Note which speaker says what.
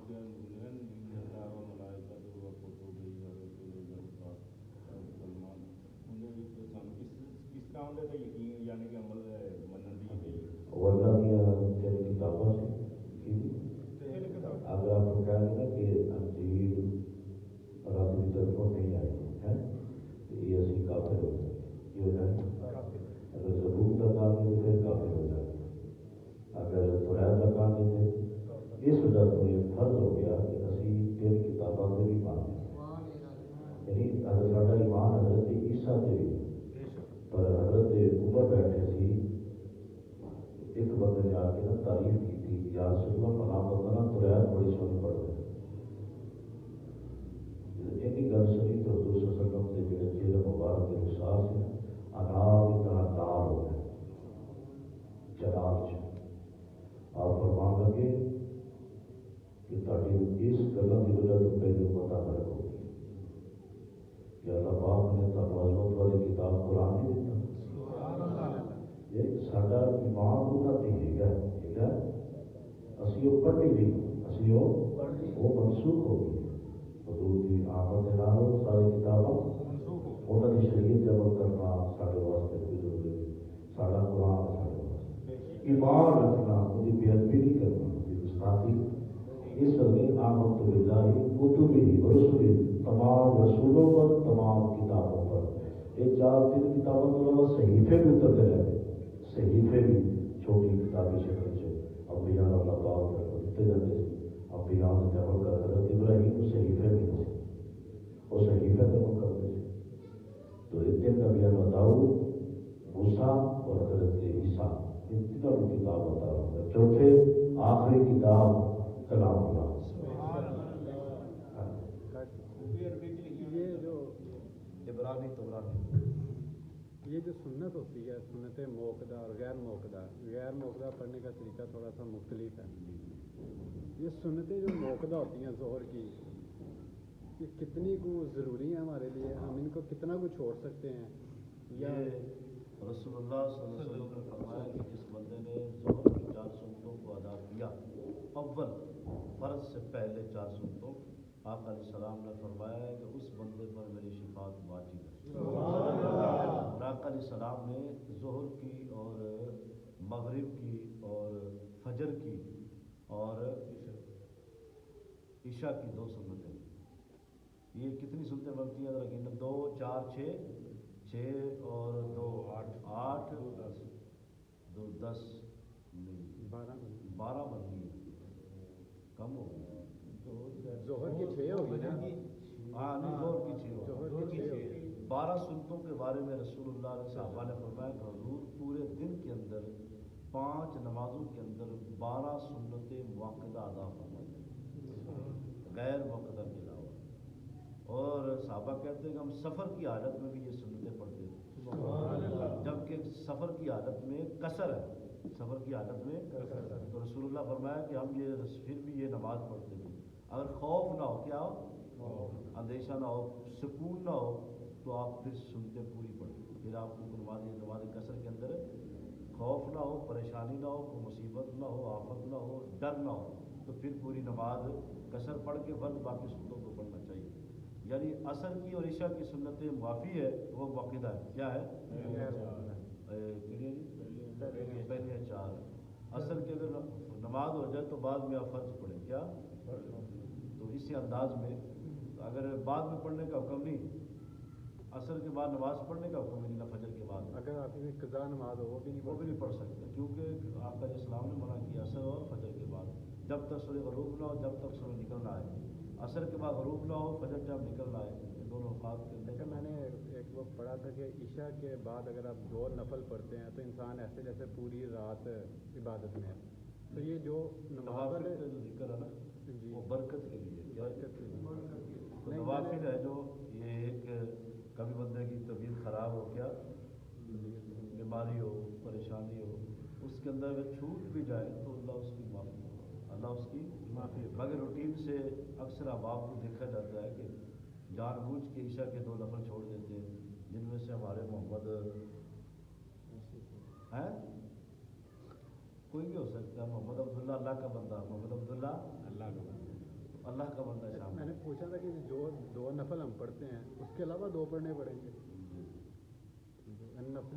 Speaker 1: وہ اللہ کی تین کتابوں سے اگر آپ کو کہہ دیں کہ انجیل رب کی طرفوں نہیں آئی ہے تو یہ اسی کافر ہو جائے، یہ ہو جائے اگر زبور کا کام نہیں تو پھر کافر ہو جائے، اگر قرآن کا کام نہیں ہے اس وجہ تو یہ فرض ہو گیا کہ اسی تین کتابوں سے بھی مانتے ہیں، یعنی اگر سارا ایمان حضرت عیسیٰ سے بھی پر حضرت عمر بیٹھے سی ایک بندے نے آ کے نا تعریف کی تھی یا رسول اللہ فلاں بندہ نا قرآن بڑی سونی پڑھ رہے ایک گل سنی تو حضور صلی اللہ علیہ وسلم کے جڑے چہرے مبارک کے رخسار سے انار کی طرح لال ہو گئے جلال آپ فرمان لگے کہ تاکہ اس گلوں کی وجہ تو پہلے پتہ فرق ہوگی کہ اللہ پاک نے تو عظمت والی کتاب قرآن نہیں دیتا، یہ سارا ایمان انہوں نے ہے اسی وہ پڑھی نہیں اسی وہ منسوخ ہو گئی حضور کی آمد نال ساری کتاباں انہوں کی شریعت عمل کرنا سارے واسطے کوئی ضروری نہیں، سارا قرآن سارے واسطے ایمان رکھنا ان کی بے ادبی نہیں کرنا ان کی گستاخی اس وقت آمد تو باللہ کتبہ ورسلہ تمام رسولوں پر تمام کتابوں پر یہ چار تین کتابوں کے علاوہ صحیفے بھی اترتے رہتے، صحیفے بھی چھوٹی کتابی شکل سے انبیاء اللہ پاک پر دیتے جاتے تھے، انبیاء نے عمل کر حضرت ابراہیم کو صحیفے بھی تھے وہ صحیفے پر عمل کرتے تھے، تو اتنے نبیان بتاؤ موسیٰ اور حضرت عیسیٰ ان تینوں کتاب بتا رہا ہوں، چوتھے آخری کتاب کلام اللہ۔
Speaker 2: یہ جو
Speaker 1: عبرانی تورانی
Speaker 2: یہ جو سنت ہوتی ہے سنت موقدہ اور غیر موقدہ پڑھنے کا طریقہ تھوڑا سا مختلف ہے، یہ سنتیں جو موقدہ ہوتی ہیں ظہر کی یہ کتنی کو ضروری ہیں ہمارے لیے، ہم ان کو کتنا کو چھوڑ سکتے ہیں؟ یا
Speaker 1: رسول اللہ صلی اللہ علیہ وسلم نے فرمایا کہ جس بندے نے ظہر کی 4 سنتوں کو ادا کیا اول فرض سے پہلے 4 سنتوں، آقا علیہ السلام نے فرمایا ہے کہ اس بندے پر میری شفاعت واجب ہے۔ اور آقا علیہ السلام نے ظہر کی اور مغرب کی اور فجر کی اور عشاء کی 2 سنتیں، یہ کتنی سنتیں بنتی ہیں ذرا گننا، 2 4 6 اور 2 8 2 10 نہیں 12 بنتی ہیں، کم ہو گئی
Speaker 2: ظہر کی 6 ہوگی نا؟
Speaker 1: ہاں نہیں ظہر کی 6 ہوگی، 12 سنتوں کے بارے میں رسول اللہ علیہ صحابہ نے فرمایا کہ حضور پورے دن کے اندر 5 نمازوں کے اندر 12 سنتیں موقدہ ادا فرمائی غیر موقدہ کے علاوہ، اور صحابہ کہتے ہیں کہ ہم سفر کی حالت میں بھی یہ سنتیں پڑھتے تھے، جبکہ سفر کی حالت میں قصر ہے، سفر کی حالت میں تو رسول اللہ فرمایا کہ ہم یہ پھر بھی یہ نماز پڑھتے تھے، اگر خوف نہ ہو، کیا ہو اندیشہ نہ ہو، سکون نہ ہو تو آپ پھر سنتیں پوری پڑھیں، پھر آپ کو نماز قصر کے اندر خوف نہ ہو، پریشانی نہ ہو، کوئی مصیبت نہ ہو، آفت نہ ہو، ڈر نہ ہو، تو پھر پوری نماز قصر پڑھ کے فرض باقی سنتوں کو پڑھنا چاہیے، یعنی عصر کی اور عشاء کی سنتیں معافی ہے وہ موقدہ ہے، کیا ہے پہلے 4 عصر کی اگر نماز ہو جائے تو بعد میں آپ فرض پڑھیں، کیا تو اسی انداز میں اگر بعد میں پڑھنے کا حکم نہیں، عصر کے بعد نماز پڑھنے کا حکم نہیں، فجر کے بعد
Speaker 2: اگر آپ کی قضا نماز ہو وہ بھی
Speaker 1: نہیں پڑھ سکتے، کیونکہ آپ کا اسلام نے منع کیا عصر اور فجر کے بعد، جب تک سورج غروب نہ ہو، جب تک سورج نکل نہ آئے، عصر کے بعد غروب نہ ہو، فجر جب نکل نہ آئے، یہ دونوں اوقات کے اندر۔
Speaker 2: میں نے ایک وقت پڑھا تھا کہ عشاء کے بعد اگر آپ 2 نفل پڑھتے ہیں تو انسان ایسے جیسے پوری رات عبادت میں ہے، تو یہ جو نماز
Speaker 1: کا جو ذکر ہے نا
Speaker 2: جی
Speaker 1: وہ برکت کے لیے،
Speaker 2: برکت کے لیے
Speaker 1: نوافل ہے جو یہ ایک کبھی بندے کی طبیعت خراب ہو، کیا بیماری ہو، پریشانی ہو، اس کے اندر اگر چھوٹ بھی جائے تو اللہ اس کی معافی، اللہ اس کی معافی، مگر روٹین سے اکثر احباب کو دیکھا جاتا ہے کہ جان بوجھ کے عشاء کے 2 نفل چھوڑ دیتے ہیں، جن میں سے ہمارے محمد ہیں کوئی بھی ہو سکتا ہے، محمد عبداللہ اللہ کا بندہ، محمد عبداللہ اللہ کا بندہ، اللہ کا بندہ شام
Speaker 2: میں نے پوچھا تھا کہ جو 2 نفل ہم پڑھتے ہیں اس کے علاوہ 2 پڑھنے پڑیں گے نفلی